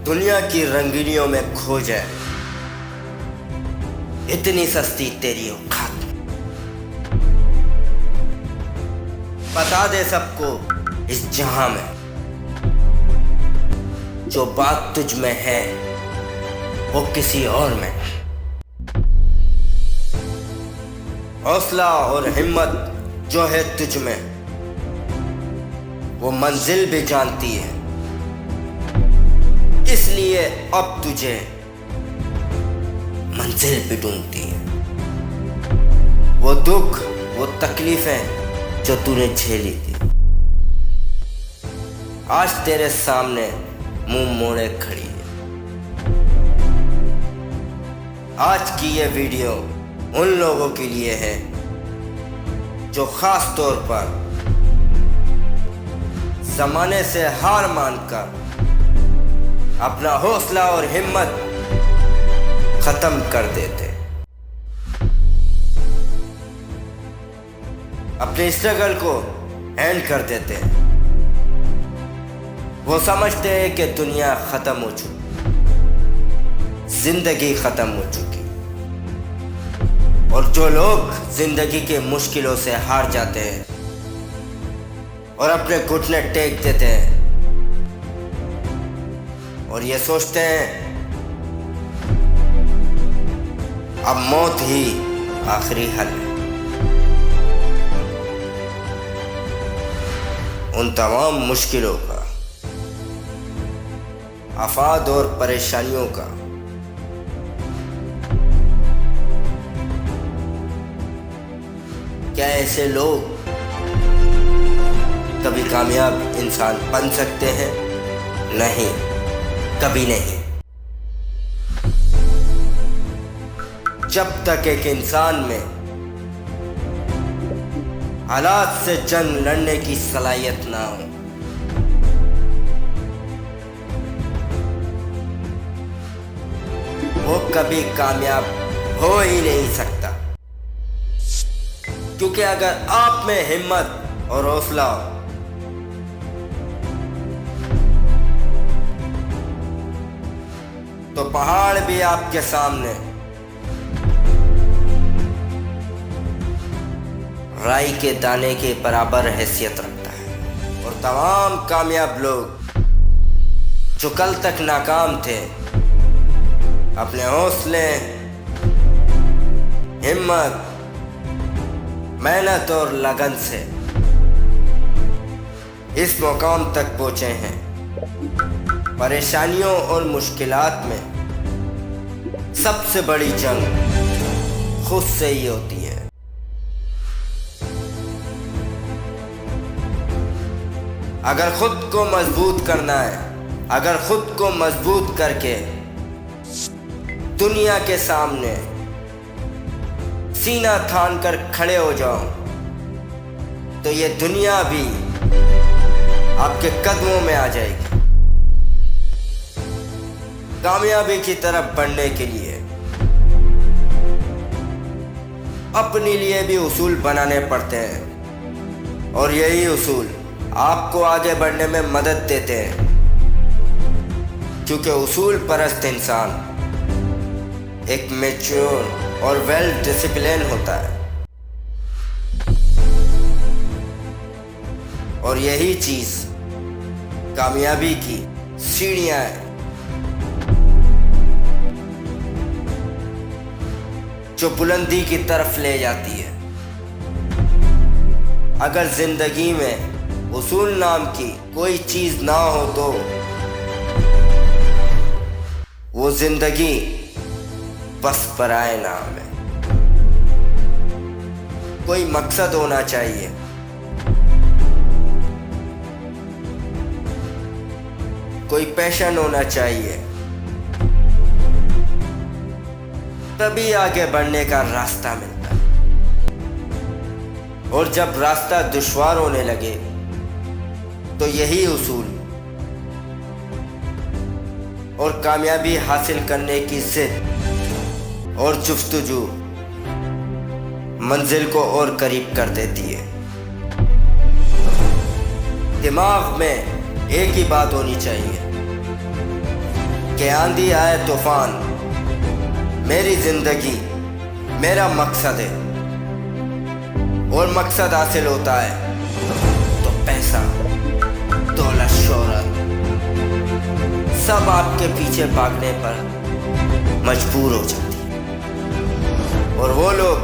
दुनिया की रंगीनियों में खो जाए, इतनी सस्ती तेरी औकात। बता दे सबको इस जहां में, जो बात तुझ में है वो किसी और में। हौसला और हिम्मत जो है तुझ में, वो मंजिल भी जानती है। इसलिए अब तुझे मंजिल भी ढूंढती है। वो दुख, वो तकलीफें जो तूने झेली थी, आज तेरे सामने मुंह मोड़े खड़ी है। आज की ये वीडियो उन लोगों के लिए है जो खास तौर पर जमाने से हार मानकर अपना हौसला और हिम्मत खत्म कर देते, अपने स्ट्रगल को एंड कर देते। वो समझते हैं कि दुनिया खत्म हो चुकी, जिंदगी खत्म हो चुकी। और जो लोग जिंदगी के मुश्किलों से हार जाते हैं और अपने घुटने टेक देते हैं और ये सोचते हैं अब मौत ही आखिरी हल है, उन तमाम मुश्किलों का, आफात और परेशानियों का क्या ऐसे लोग कभी कामयाब इंसान बन सकते हैं? नहीं, कभी नहीं। जब तक एक इंसान में हालात से जंग लड़ने की सलाहियत ना हो, वो कभी कामयाब हो ही नहीं सकता। क्योंकि अगर आप में हिम्मत और हौसला हो तो पहाड़ भी आपके सामने राई के दाने के बराबर हैसियत रखता है। और तमाम कामयाब लोग जो कल तक नाकाम थे, अपने हौसले, हिम्मत, मेहनत और लगन से इस मुकाम तक पहुंचे हैं। परेशानियों और मुश्किलात में सबसे बड़ी जंग खुद से ही होती है। अगर खुद को मजबूत करना है, अगर खुद को मजबूत करके दुनिया के सामने सीना थान कर खड़े हो जाओ, तो ये दुनिया भी आपके कदमों में आ जाएगी। कामयाबी की तरफ बढ़ने के लिए अपने लिए भी उसूल बनाने पड़ते हैं, और यही उसूल आपको आगे बढ़ने में मदद देते हैं। क्योंकि उसूल परस्त इंसान एक मैच्योर और वेल डिसिप्लिन होता है, और यही चीज कामयाबी की सीढ़ियां हैं जो बुलंदी की तरफ ले जाती है। अगर जिंदगी में उसूल नाम की कोई चीज ना हो तो वो जिंदगी बस पराए नाम है। कोई मकसद होना चाहिए, कोई पैशन होना चाहिए, तभी आगे बढ़ने का रास्ता मिलता है। और जब रास्ता दुश्वार होने लगे तो यही उसूल और कामयाबी हासिल करने की जिद और जुफ्तजू मंजिल को और करीब कर देती है। दिमाग में एक ही बात होनी चाहिए, कि आंधी आए तूफान, मेरी जिंदगी मेरा मकसद है। और मकसद हासिल होता है तो पैसा, दौलत, शोहरत सब आपके पीछे भागने पर मजबूर हो जाती है। और वो लोग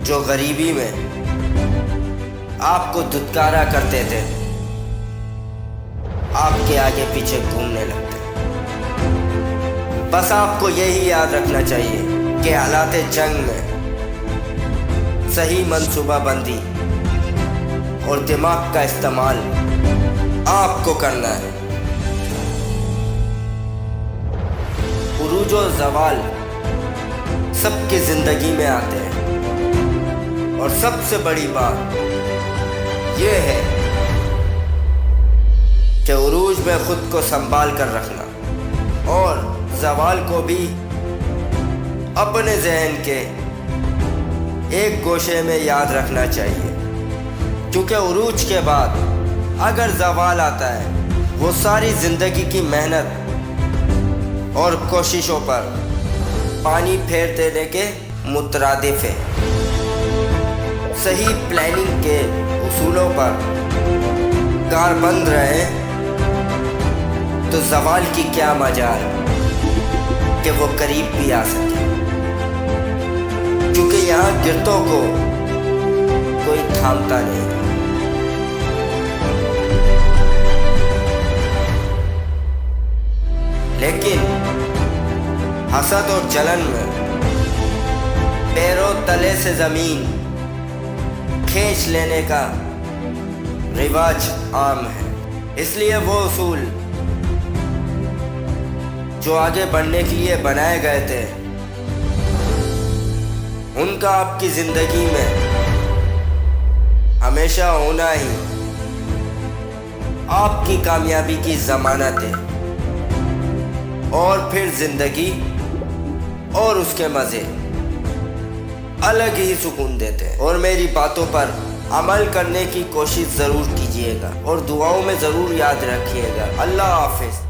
जो गरीबी में आपको धुतकारा करते थे, आपके आगे पीछे घूमने लगते। बस आपको यही याद रखना चाहिए कि हालात जंग में सही मंसूबाबंदी और दिमाग का इस्तेमाल आपको करना है। उरूज और ज़वाल सबकी जिंदगी में आते हैं, और सबसे बड़ी बात यह है कि उरूज में खुद को संभाल कर रखना और ज़वाल को भी अपने जहन के एक गोशे में याद रखना चाहिए, क्योंकि उरूज के बाद अगर ज़वाल आता है वो सारी ज़िंदगी की मेहनत और कोशिशों पर पानी फेर देने के मुतरादिफ है। सही प्लानिंग के उसूलों पर कारबंद रहे तो ज़वाल की क्या मजाल कि वो करीब भी आ सके, क्योंकि यहाँ गिरतों को कोई थामता नहीं। लेकिन हसद और जलन में पैरों तले से जमीन खींच लेने का रिवाज आम है। इसलिए वो उसूल जो आगे बढ़ने के लिए बनाए गए थे, उनका आपकी जिंदगी में हमेशा होना ही आपकी कामयाबी की जमानत है। और फिर जिंदगी और उसके मजे अलग ही सुकून देते हैं। और मेरी बातों पर अमल करने की कोशिश जरूर कीजिएगा और दुआओं में जरूर याद रखिएगा। अल्लाह हाफिज।